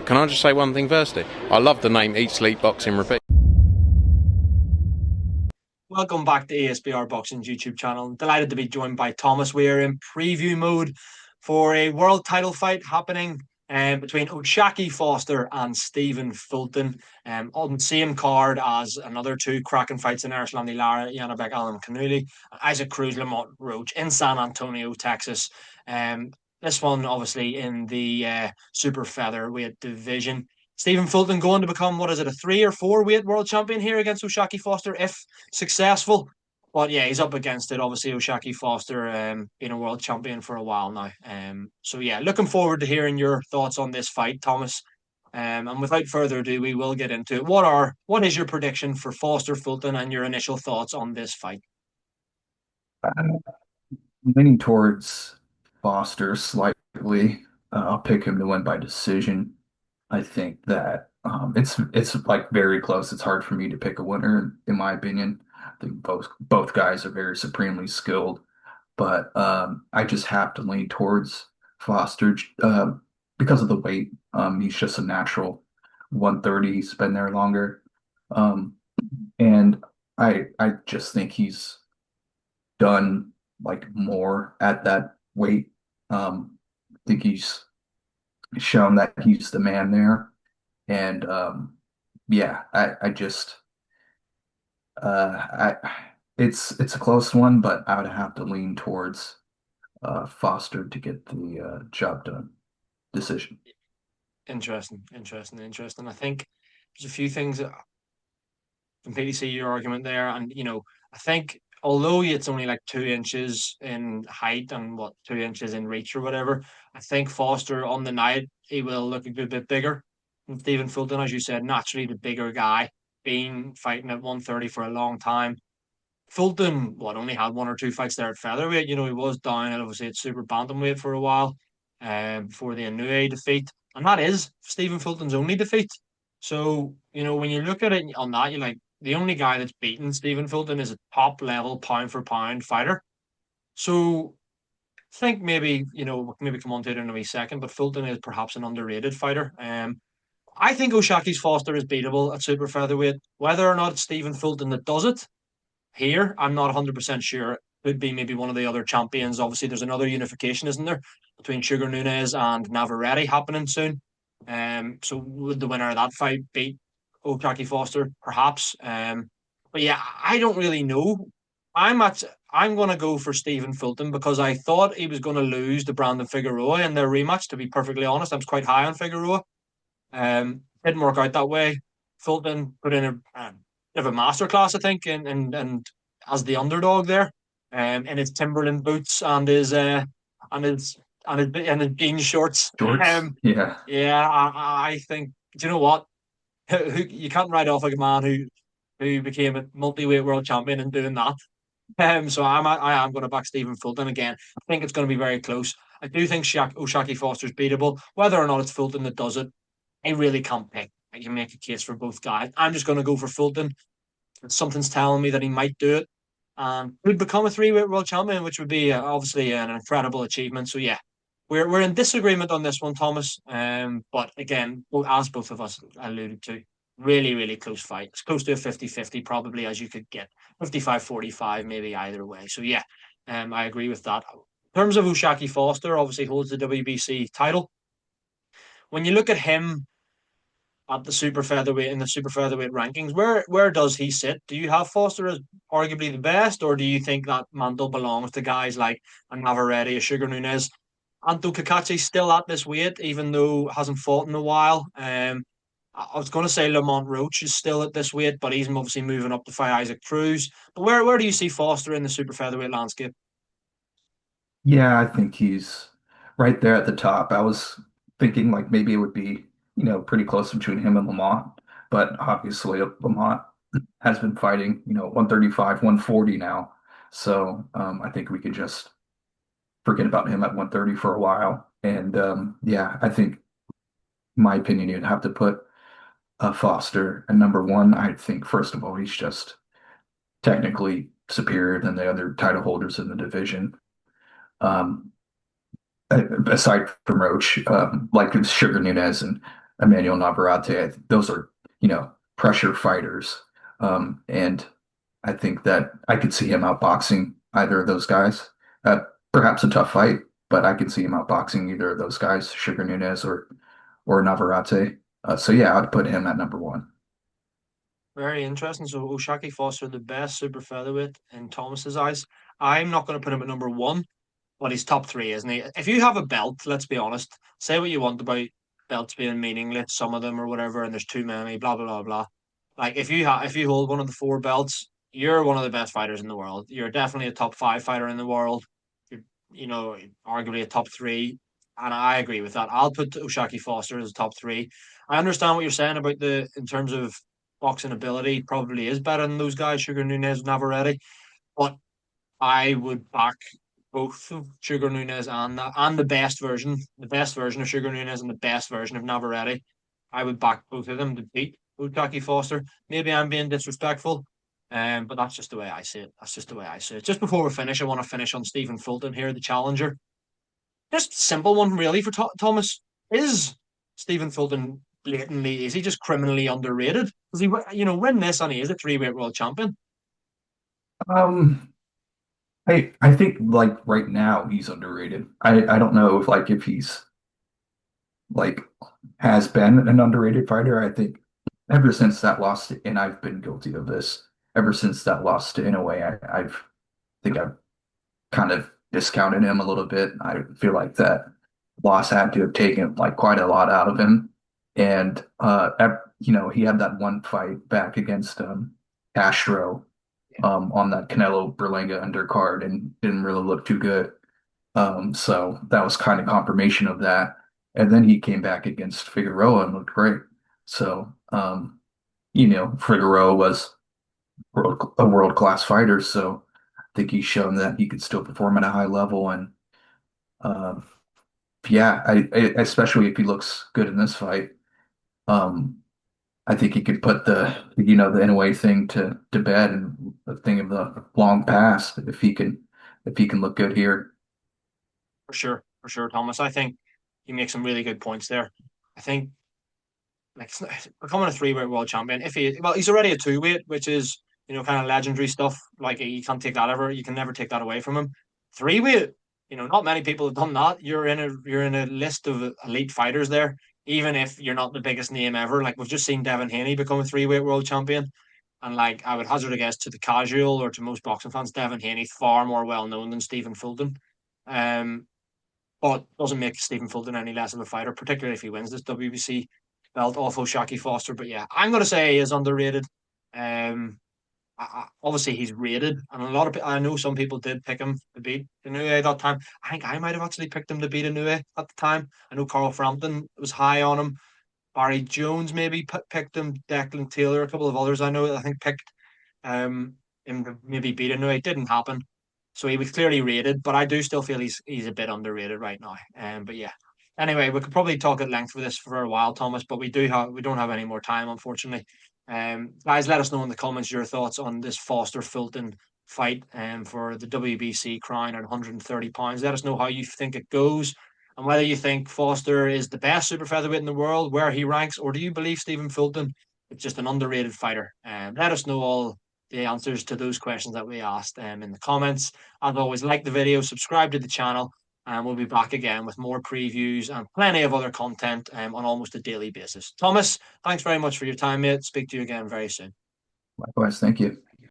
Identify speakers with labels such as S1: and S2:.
S1: can I just say one thing firstly? I love the name Eat Sleep Boxing Repeat.
S2: Welcome back to ESBR Boxing's YouTube channel. Delighted to be joined by Thomas. We are in preview mode for a world title fight happening between O'Shaquie Foster and Stephen Fulton on the same card as another two cracking fights in Erislandy Lara, Janabek Alan Canuli, Isaac Cruz, Lamont Roach in San Antonio, Texas. This one obviously in the super featherweight division. Stephen Fulton going to become, what is it, a 3 or 4 weight world champion here against O'Shaquie Foster if successful. But yeah, he's up against it. Obviously, O'Shaquie Foster being a world champion for a while now. So yeah, looking forward to hearing your thoughts on this fight, Thomas. And without further ado, we will get into it. What is your prediction for Foster Fulton and your initial thoughts on this fight?
S3: I'm leaning towards Foster slightly. I'll pick him to win by decision. I think that it's like very close. It's hard for me to pick a winner, in my opinion. I think both guys are very supremely skilled, but I just have to lean towards Foster because of the weight. He's just a natural 130. He's been there longer, um, and I just think he's done like more at that weight. I think he's shown that he's the man there. And yeah, I just I it's a close one, but I would have to lean towards Foster to get the job done. Decision.
S2: Interesting. I think there's a few things that I completely see your argument there, and I think although it's only like 2 inches in height and 2 inches in reach or whatever, I think Foster on the night he will look a good bit bigger. And Stephen Fulton, as you said, naturally the bigger guy, been fighting at 130 for a long time. Fulton, only had one or two fights there at featherweight. He was down at obviously at super bantamweight for a while, before the Inoue defeat, and that is Stephen Fulton's only defeat. So when you look at it on that, you're like the only guy that's beaten Stephen Fulton is a top level pound for pound fighter. So I think maybe come on to it in a wee second, but Fulton is perhaps an underrated fighter. I think O'Shaquie's Foster is beatable at super featherweight. Whether or not it's Stephen Fulton that does it here, I'm not 100% sure. It could be maybe one of the other champions. Obviously, there's another unification, isn't there, between Sugar Nunez and Navarrete happening soon. So would the winner of that fight beat O'Shaquie Foster? Perhaps. But yeah, I don't really know. I'm gonna go for Stephen Fulton because I thought he was gonna lose to Brandon Figueroa in their rematch, to be perfectly honest. I was quite high on Figueroa. Didn't work out that way. Fulton put in a bit of a masterclass, I think, and as the underdog there, in his Timberland boots and and his his jean shorts.
S3: Shorts. Yeah.
S2: Yeah, I think. Do you know what? You can't write off like a man who became a multi-weight world champion and doing that. So I am going to back Stephen Fulton again. I think it's going to be very close. I do think O'Shaquie Foster's beatable. Whether or not it's Fulton that does it, I really can't pick. I can make a case for both guys. I'm just going to go for Fulton. Something's telling me that he might do it and could become a three-weight world champion, which would be obviously an incredible achievement. So yeah, we're in disagreement on this one, Thomas. But again, as both of us alluded to, really close fight. It's close to a 50-50 probably as you could get. 55-45 maybe either way. So yeah, I agree with that. In terms of O'Shaquie Foster, obviously holds the WBC title. When you look at him at the super featherweight in the super featherweight rankings, where does he sit? Do you have Foster as arguably the best, or do you think that mantle belongs to guys like a Navarrete, a Sugar Nunez? Anto Kakachi's still at this weight, even though hasn't fought in a while. I was going to say Lamont Roach is still at this weight, but he's obviously moving up to fight Isaac Cruz. But where do you see Foster in the super featherweight landscape?
S3: Yeah, I think he's right there at the top. I was thinking like maybe it would be, pretty close between him and Lamont, but obviously Lamont has been fighting, 135, 140 now. So I think we could just forget about him at 130 for a while. And yeah, I think, in my opinion, you'd have to put Foster at number one. I think, first of all, he's just technically superior than the other title holders in the division. Um, Aside from Roach, like Sugar Nunez and Emmanuel Navarrete. Those are, pressure fighters. And I think that I could see him outboxing either of those guys. Perhaps a tough fight, but I could see him outboxing either of those guys, Sugar Nunez or Navarrete. So yeah, I'd put him at number one.
S2: Very interesting. So Oshaki Foster, the best super featherweight in Thomas's eyes. I'm not going to put him at number one, but he's top three, isn't he? If you have a belt, let's be honest, say what you want about belts being meaningless, some of them or whatever, and there's too many, blah blah blah blah. Like if you hold one of the four belts, you're one of the best fighters in the world. You're definitely a top five fighter in the world. You're, arguably a top three, and I agree with that. I'll put Oshaki Foster as a top three. I understand what you're saying about the in terms of boxing ability, probably is better than those guys, Sugar Nunez, Navarrete, but I would back both of Sugar Nunez and the best version of Sugar Nunez and the best version of Navarrete. I would back both of them to beat Utaki Foster. Maybe I'm being disrespectful, but that's just the way I see it. That's just the way I see it. Just before we finish, I want to finish on Stephen Fulton here, the challenger. Just a simple one, really, for Thomas. Is Stephen Fulton blatantly? Is he just criminally underrated? Does he, win this and he is a three-weight world champion?
S3: Um, I think like right now he's underrated. I don't know if he's like has been an underrated fighter. I think ever since that loss and I've been guilty of this, ever since that loss to Inoue, I've kind of discounted him a little bit. I feel like that loss had to have taken like quite a lot out of him. And he had that one fight back against Castro on that Canelo Berlanga undercard and didn't really look too good. So that was kind of confirmation of that. And then he came back against Figueroa and looked great. So Figueroa was a world-class fighter, so I think he's shown that he could still perform at a high level. And um, yeah, especially if he looks good in this fight, um, I think he could put the in a way thing to bed and the thing of the long past if he can look good here.
S2: For sure, Thomas. I think you make some really good points there. I think like becoming a three-weight world champion. He's already a two-weight, which is kind of legendary stuff. Like you can't take that ever. You can never take that away from him. Three-weight, not many people have done that. You're in a list of elite fighters there, even if you're not the biggest name ever. Like we've just seen Devin Haney become a three-weight world champion, and like I would hazard a guess to the casual or to most boxing fans, Devin Haney far more well known than Stephen Fulton. Um, but doesn't make Stephen Fulton any less of a fighter, particularly if he wins this WBC belt off Shaki Foster. But yeah, I'm going to say he is underrated. Um, Obviously he's rated, and a lot of I know some people did pick him to beat Inoue that time. I think I might have actually picked him to beat Inoue at the time. I know Carl Frampton was high on him. Barry Jones maybe picked him. Declan Taylor, a couple of others I think picked him to maybe beat Inoue. It didn't happen. So he was clearly rated, but I do still feel he's a bit underrated right now. But yeah. Anyway, we could probably talk at length for this for a while, Thomas, but we don't have any more time, unfortunately. Guys, let us know in the comments your thoughts on this Foster Fulton fight for the WBC crown at 130 pounds. Let us know how you think it goes and whether you think Foster is the best super featherweight in the world, where he ranks, or do you believe Stephen Fulton is just an underrated fighter? Let us know all the answers to those questions that we asked in the comments. As always, like the video, subscribe to the channel, and we'll be back again with more previews and plenty of other content on almost a daily basis. Thomas, thanks very much for your time, mate. Speak to you again very soon.
S3: Likewise, thank you.